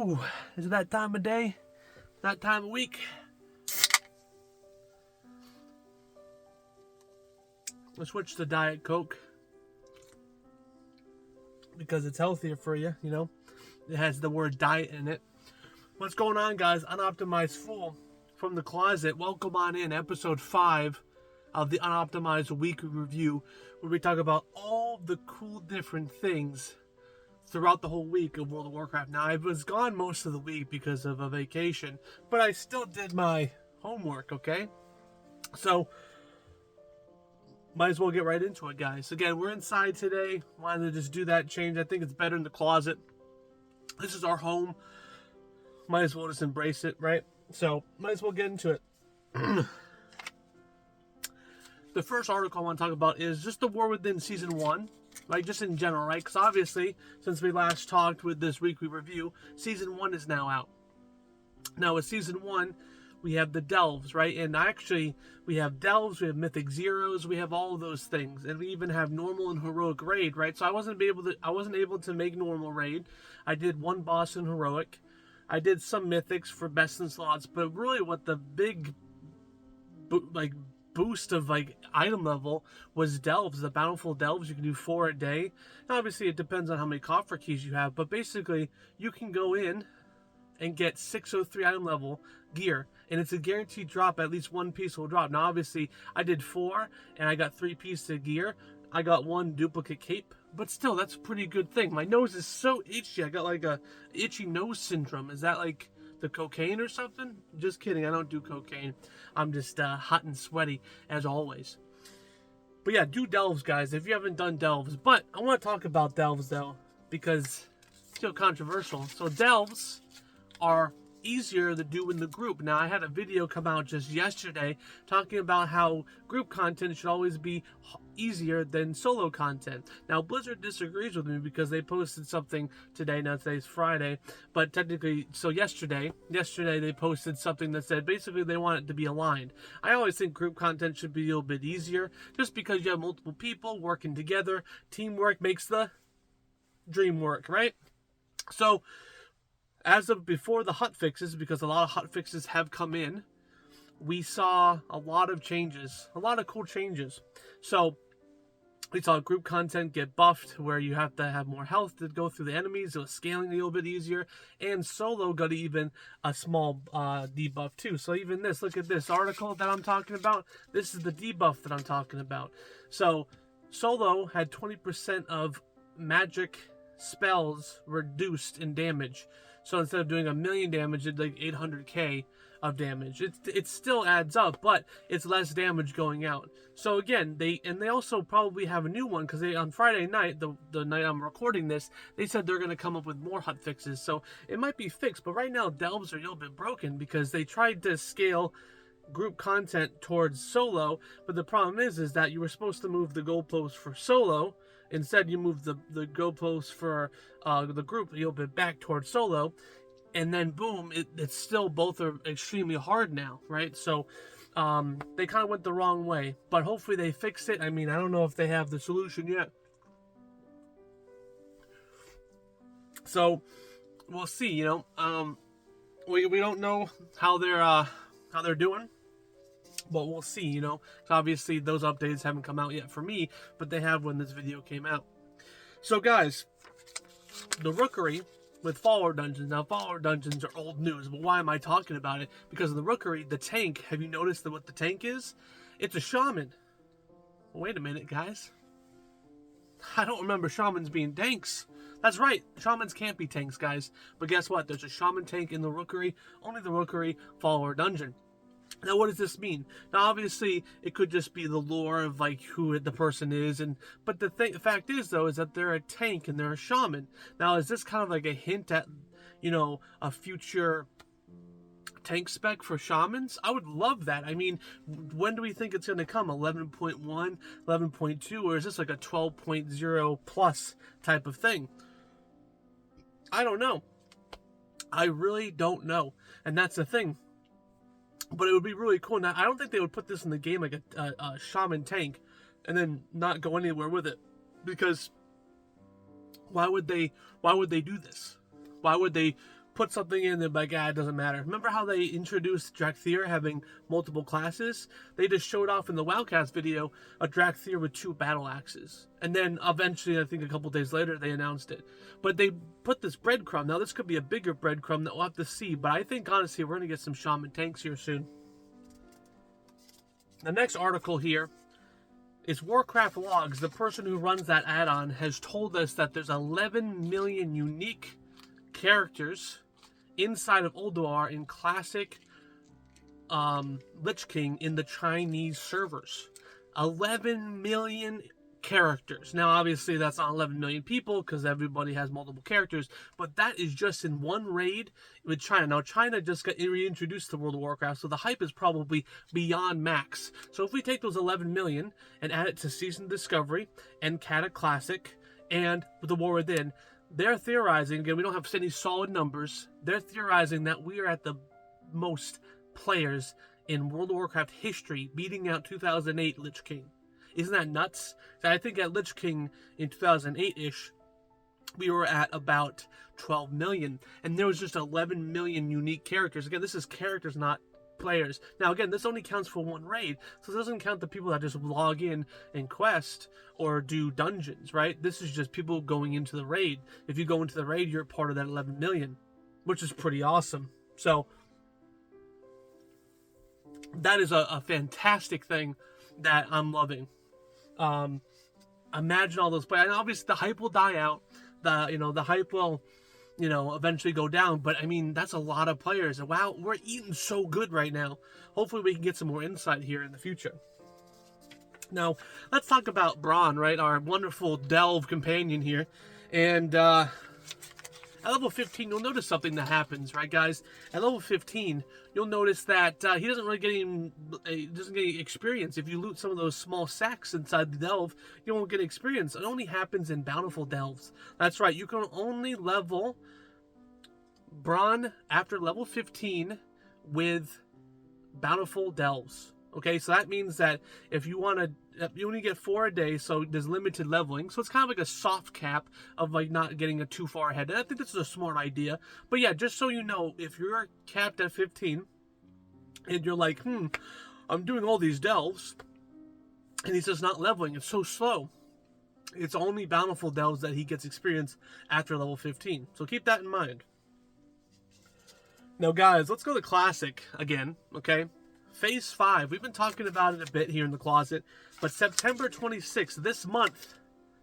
Ooh, is it that time of day? That time of week? Let's switch to Diet Coke. Because it's healthier for you, you know. It has the word diet in it. What's going on, guys? Unoptimized Fool from the closet. Welcome on in, episode 5 of the Unoptimized Weekly Review, where we talk about all the cool different things throughout the whole week of World of Warcraft. Now, I was gone most of the week because of a vacation, but I still did my homework, okay? So, might as well get right into it, guys. Again, we're inside today. Wanted to just do that change. I think it's better in the closet. This is our home. Might as well just embrace it, right? So, might as well get into it. The first article I want to talk about is just the War Within Season 1. Like, just in general, right? Because obviously, since we last talked with this weekly review, Season 1 is now out. Now, with Season 1, we have the Delves, right? And actually, we have Delves, we have Mythic Zeros, we have all of those things. And we even have Normal and Heroic Raid, right? So I wasn't able to make Normal Raid. I did one boss in Heroic. I did some Mythics for Best in Slots. But really, what the big, boost of item level was Delves, the Bountiful Delves. You can do 4 a day. Now, obviously it depends on how many coffer keys you have, but basically you can go in and get 603 item level gear, and it's a guaranteed drop. At least one piece will drop. Now obviously I did 4 and I got 3 pieces of gear. I got 1 duplicate cape, but still, that's a pretty good thing. My nose is so itchy. I got like a itchy nose syndrome. Is that like the cocaine or something? Just kidding, I don't do cocaine. I'm just hot and sweaty as always. But yeah, do Delves, guys, if you haven't done Delves. But I want to talk about Delves though, because it's still controversial. So Delves are easier to do in the group. Now, I had a video come out just yesterday talking about how group content should always be easier than solo content. Now, Blizzard disagrees with me because they posted something today. Now, today's Friday, but technically, so yesterday they posted something that said basically they want it to be aligned. I always think group content should be a little bit easier just because you have multiple people working together. Teamwork makes the dream work, right? So, as of before the hotfixes, because a lot of hotfixes have come in, we saw a lot of changes, a lot of cool changes. So we saw group content get buffed, where you have to have more health to go through the enemies. It was scaling a little bit easier, and solo got even a small debuff too. So even this, look at this article that I'm talking about. This is the debuff that I'm talking about. So solo had 20% of magic spells reduced in damage. So instead of doing 1,000,000 damage, it's like 800k of damage. It still adds up, but it's less damage going out. So again, they also probably have a new one, because on Friday night, the night I'm recording this, they said they're going to come up with more hotfixes. So it might be fixed, but right now Delves are a little bit broken because they tried to scale group content towards solo, but the problem is that you were supposed to move the goalpost for solo. Instead, you move the goalposts for the group a little bit back towards solo, and then boom, it's still, both are extremely hard now, right? So they kind of went the wrong way, but hopefully they fix it. I mean, I don't know if they have the solution yet. So we'll see. You know, we don't know how they're doing. But we'll see, you know. Obviously, those updates haven't come out yet for me, but they have when this video came out. So, guys, the Rookery with Follower Dungeons. Now, Follower Dungeons are old news, but why am I talking about it? Because of the Rookery, the tank. Have you noticed what the tank is? It's a Shaman. Wait a minute, guys. I don't remember Shamans being tanks. That's right, Shamans can't be tanks, guys. But guess what? There's a Shaman tank in the Rookery. Only the Rookery Follower Dungeon. Now, what does this mean? Now, obviously, it could just be the lore of who the person is, but the fact is though is that they're a tank and they're a shaman. Now, is this kind of like a hint at, you know, a future tank spec for shamans? I would love that. I mean, when do we think it's going to come? 11.1, 11.2, or is this like a 12.0 plus type of thing? I don't know. I really don't know, and that's the thing. But it would be really cool. Now, I don't think they would put this in the game like a shaman tank and then not go anywhere with it. Because why would they do this? Why would they put something in, they're like, it doesn't matter. Remember how they introduced Drakthir having multiple classes? They just showed off in the WoWcast video a Drakthir with 2 battle axes. And then eventually, I think a couple days later, they announced it. But they put this breadcrumb. Now, this could be a bigger breadcrumb that we'll have to see. But I think, honestly, we're going to get some Shaman tanks here soon. The next article here is Warcraft Logs. The person who runs that add-on has told us that there's 11 million unique characters inside of Ulduar in Classic Lich King in the Chinese servers. 11 million characters. Now, obviously, that's not 11 million people because everybody has multiple characters, but that is just in one raid with China. Now, China just got reintroduced to World of Warcraft, so the hype is probably beyond max. So if we take those 11 million and add it to Season Discovery and Cata Classic and the War Within, they're theorizing, again, we don't have any solid numbers, they're theorizing that we are at the most players in World of Warcraft history, beating out 2008 Lich King. Isn't that nuts? So I think at Lich King in 2008-ish, we were at about 12 million. And there was just 11 million unique characters. Again, this is characters, not players. Now, again, this only counts for one raid. So it doesn't count the people that just log in and quest or do dungeons, right? This is just people going into the raid. If you go into the raid, you're part of that 11 million, which is pretty awesome. So that is a fantastic thing that I'm loving. Imagine all those players. And obviously, the hype will die out. The hype will, eventually go down. But I mean, that's a lot of players. And wow, we're eating so good right now. Hopefully, we can get some more insight here in the future. Now, let's talk about Brann, right? Our wonderful delve companion here. And at level 15, you'll notice something that happens, right, guys? At level 15, you'll notice that he doesn't really get any experience. If you loot some of those small sacks inside the delve, you won't get experience. It only happens in bountiful delves. That's right. You can only level Brann after level 15 with bountiful delves. Okay, so that means that if you want to, you only get 4 a day, so there's limited leveling. So it's kind of like a soft cap of like not getting it too far ahead. And I think this is a smart idea. But yeah, just so you know, if you're capped at 15 and you're like, I'm doing all these delves and he's just not leveling, it's so slow. It's only bountiful delves that he gets experience after level 15. So keep that in mind. Now guys, let's go to Classic again, okay? Phase 5, we've been talking about it a bit here in the closet, but September 26th, this month,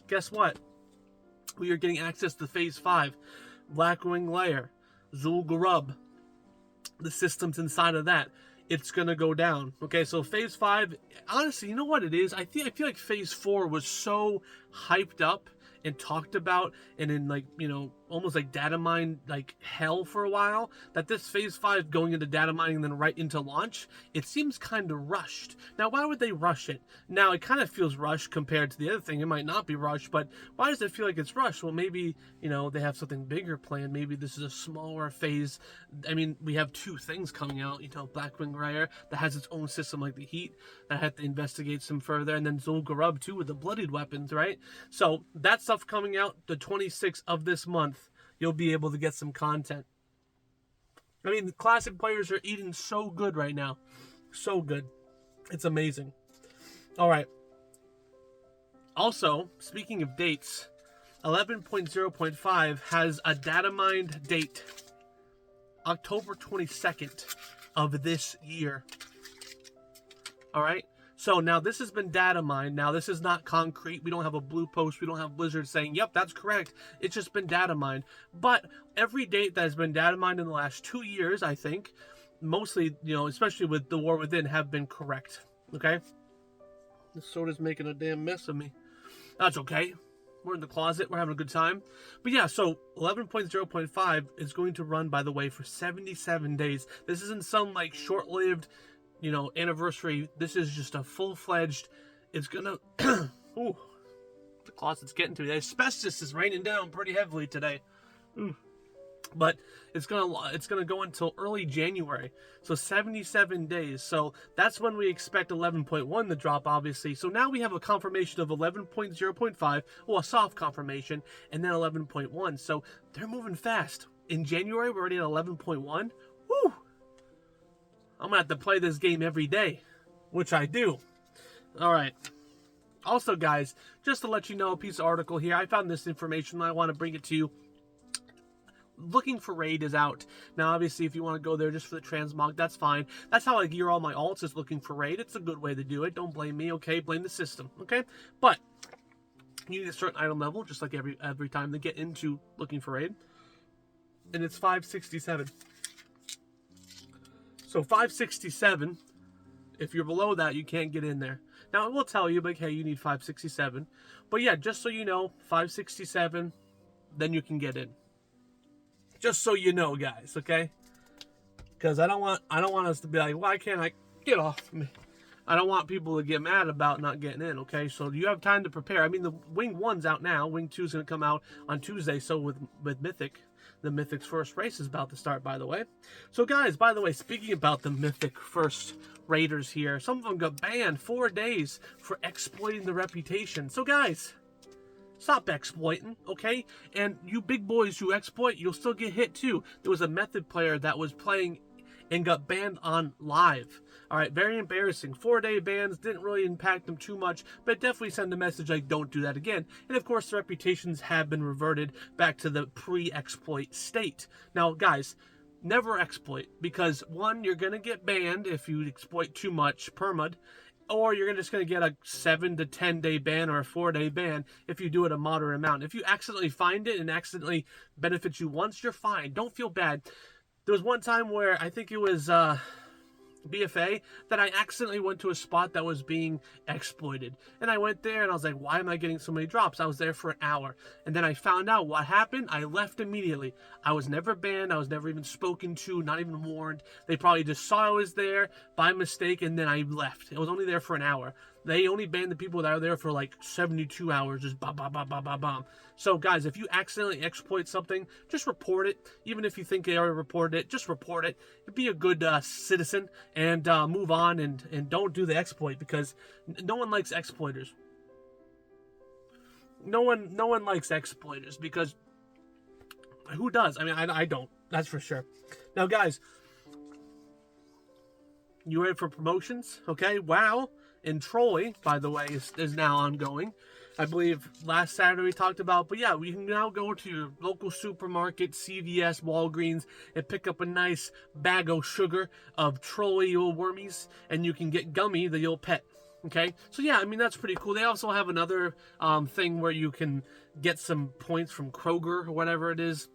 guess what? We are getting access to Phase 5, Blackwing Lair, Zul'Gurub, the systems inside of that. It's going to go down. Okay, so Phase 5, honestly, you know what it is? I feel like Phase 4 was so hyped up and talked about and in like, almost like data mine like hell for a while, that this Phase 5 going into data mining and then right into launch, it seems kind of rushed. Now, why would they rush it? Now, it kind of feels rushed compared to the other thing. It might not be rushed, but why does it feel like it's rushed? Well, maybe, they have something bigger planned. Maybe this is a smaller phase. I mean, we have 2 things coming out, Blackwing Lair that has its own system like the Heat that I had to investigate some further, and then Zul'Gurub too with the bloodied weapons, right? So that stuff coming out the 26th of this month. You'll be able to get some content. I mean, the Classic players are eating so good right now. So good. It's amazing. All right. Also, speaking of dates, 11.0.5 has a data mined date. October 22nd of this year. All right. So now this has been data mined. Now this is not concrete. We don't have a blue post. We don't have Blizzard saying, yep, that's correct. It's just been data mined. But every date that has been data mined in the last 2 years, I think, mostly, especially with the War Within, have been correct. Okay? This soda's making a damn mess of me. That's okay. We're in the closet. We're having a good time. But yeah, so 11.0.5 is going to run, by the way, for 77 days. This isn't some like short-lived anniversary. This is just a full-fledged, it's gonna, ooh, the closet's getting to me. The asbestos is raining down pretty heavily today. But it's gonna go until early January. So 77 days. So that's when we expect 11.1 to drop, obviously. So now we have a confirmation of 11.0.5, well, a soft confirmation, and then 11.1. So they're moving fast. in January, we're already at 11.1. Woo! I'm going to have to play this game every day, which I do. All right. Also, guys, just to let you know, a piece of article here. I found this information. I want to bring it to you. Looking for Raid is out. Now, obviously, if you want to go there just for the transmog, that's fine. That's how I gear all my alts, is looking for Raid. It's a good way to do it. Don't blame me, okay? Blame the system, okay? But you need a certain item level, just like every time they get into looking for Raid. And it's 567. So 567, if you're below that, you can't get in there. Now, it will tell you, like, hey, you need 567. But yeah, just so you know, 567, then you can get in. Just so you know, guys, okay? Because I don't want us to be like, why can't I get off me? I don't want people to get mad about not getting in, okay? So you have time to prepare. I mean, the Wing 1's out now. Wing 2's going to come out on Tuesday. So with Mythic, the Mythic's first race is about to start, by the way. So, guys, by the way, speaking about the Mythic first raiders here, some of them got banned 4 days for exploiting the reputation. So, guys, stop exploiting, okay? And you big boys who exploit, you'll still get hit too. There was a Method player that was playing and got banned on live. All right, very embarrassing. 4-day bans didn't really impact them too much, but definitely send a message like, don't do that again. And of course, the reputations have been reverted back to the pre-exploit state. Now, guys, never exploit, because one, you're going to get banned if you exploit too much permad, or you're just going to get a 7 to 10 day ban or a 4-day ban if you do it a moderate amount. If you accidentally find it and accidentally benefits you once, you're fine. Don't feel bad. There was one time where I think it was BFA that I accidentally went to a spot that was being exploited. And I went there and I was like, why am I getting so many drops? I was there for an hour. And then I found out what happened. I left immediately. I was never banned. I was never even spoken to, not even warned. They probably just saw I was there by mistake, and then I left. It was only there for an hour. They only banned the people that are there for like 72 hours, just bam, bam, bam, bam, bam, bam. So, guys, if you accidentally exploit something, just report it. Even if you think they already reported it, just report it. Be a good citizen and move on, and don't do the exploit, because no one likes exploiters. No one likes exploiters, because who does? I mean, I don't. That's for sure. Now, guys, you ready for promotions? Okay, WoW and Trolli, by the way, is now ongoing. I believe last Saturday we talked about, but yeah, we can now go to your local supermarket, CVS, Walgreens, and pick up a nice bag of sugar of Trolli old wormies, and you can get Gummy, the old pet. Okay, so yeah, I mean, that's pretty cool. They also have another thing where you can get some points from Kroger or whatever it is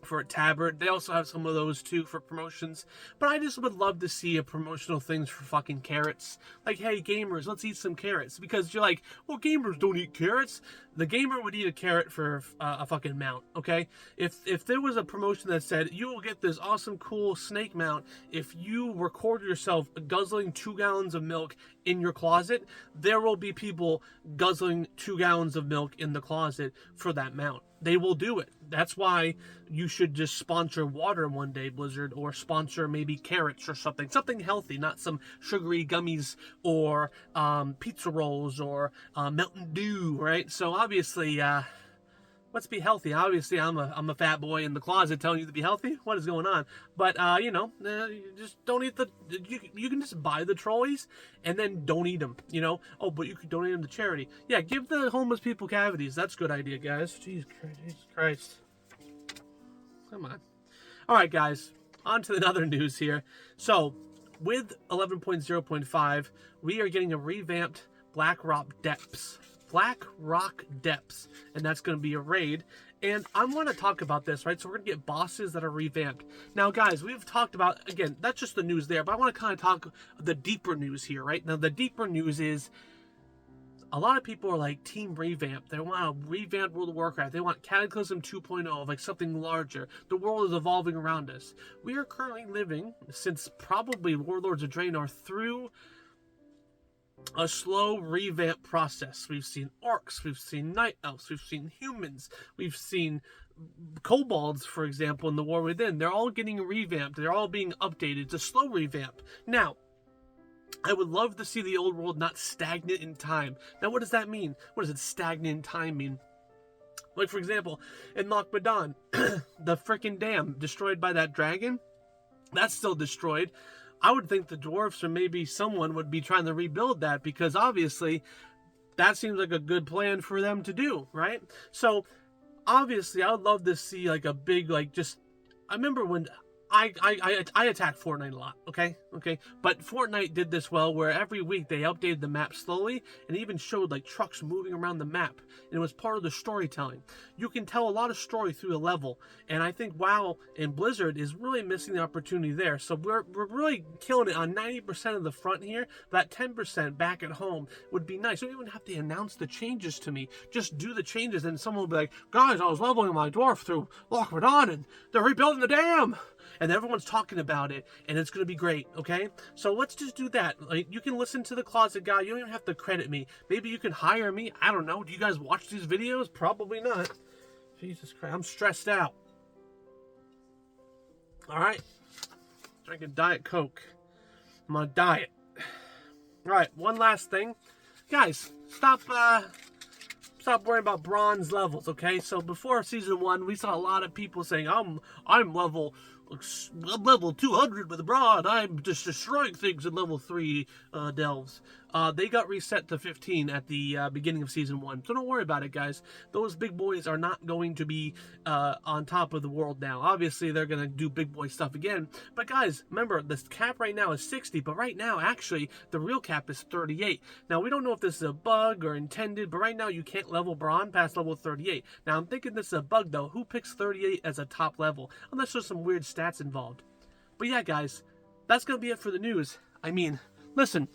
for a tabard. They also have some of those too for promotions. But I just would love to see a promotional things for fucking carrots. Like, hey, gamers, let's eat some carrots. Because you're like, well, gamers don't eat carrots. The gamer would eat a carrot for a fucking mount, okay? If there was a promotion that said, you will get this awesome, cool snake mount if you record yourself guzzling 2 gallons of milk in your closet, there will be people guzzling 2 gallons of milk in the closet for that mount. They will do it. That's why you should just sponsor water one day, Blizzard, or sponsor maybe carrots or something. Something healthy, not some sugary gummies or pizza rolls or Mountain Dew, right? So obviously, let's be healthy. Obviously, I'm a fat boy in the closet telling you to be healthy. What is going on? But, you just don't eat you can just buy the Trollis and then don't eat them, Oh, but you could donate them to charity. Yeah, give the homeless people cavities. That's a good idea, guys. Jesus Christ. Come on. All right, guys. On to another news here. So, with 11.0.5, we are getting a revamped Black Rock Depths. And that's going to be a raid. And I want to talk about this, right? So we're going to get bosses that are revamped. Now, guys, we've talked about, again, that's just the news there, but I want to kind of talk the deeper news here, right? Now, the deeper news is a lot of people are like Team Revamp. They want a revamped World of Warcraft. They want Cataclysm 2.0, like something larger. The world is evolving around us. We are currently living, since probably Warlords of Draenor, through a slow revamp process. We've seen orcs, we've seen night elves, we've seen humans, we've seen kobolds, for example, in the War Within. They're all getting revamped. They're all being updated. It's a slow revamp. Now, I would love to see the old world not stagnant in time. Now, what does that mean? What does it stagnant in time mean? Like, for example, in Loch Badan, the freaking dam destroyed by that dragon, that's still destroyed. I would think the dwarfs or maybe someone would be trying to rebuild that, because obviously that seems like a good plan for them to do, right? So obviously I would love to see like a big, like, just, I remember when I attack Fortnite a lot, okay? But Fortnite did this well, where every week they updated the map slowly, and even showed like trucks moving around the map, and it was part of the storytelling. You can tell a lot of story through a level, and I think WoW and Blizzard is really missing the opportunity there. So we're really killing it on 90% of the front here. That 10% back at home would be nice. You don't even have to announce the changes to me. Just do the changes, and someone will be like, guys, I was leveling my dwarf through Loch Badan, and they're rebuilding the dam. And everyone's talking about it, and it's going to be great, okay? So let's just do that. Like, you can listen to the Closet Guy. You don't even have to credit me. Maybe you can hire me. I don't know. Do you guys watch these videos? Probably not. Jesus Christ, I'm stressed out. All right. Drinking Diet Coke. I'm on a diet. All right, one last thing. Guys, stop worrying about bronze levels, okay? So before season 1, we saw a lot of people saying, I'm level 200 with Brann. I'm just destroying things in level 3 delves. They got reset to 15 at the beginning of season 1. So don't worry about it, guys. Those big boys are not going to be on top of the world now. Obviously, they're going to do big boy stuff again. But guys, remember, this cap right now is 60. But right now, actually, the real cap is 38. Now, we don't know if this is a bug or intended. But right now, you can't level Brann past level 38. Now, I'm thinking this is a bug, though. Who picks 38 as a top level? Unless there's some weird stats involved. But yeah, guys, that's going to be it for the news. I mean, listen,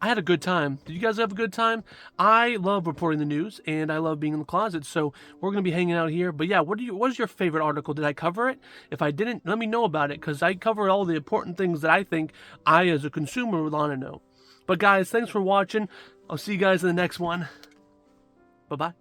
I had a good time. Did you guys have a good time? I love reporting the news, and I love being in the closet, so we're going to be hanging out here. But yeah, what is your favorite article? Did I cover it? If I didn't, let me know about it, because I cover all the important things that I think I, as a consumer, would want to know. But guys, thanks for watching. I'll see you guys in the next one. Bye-bye.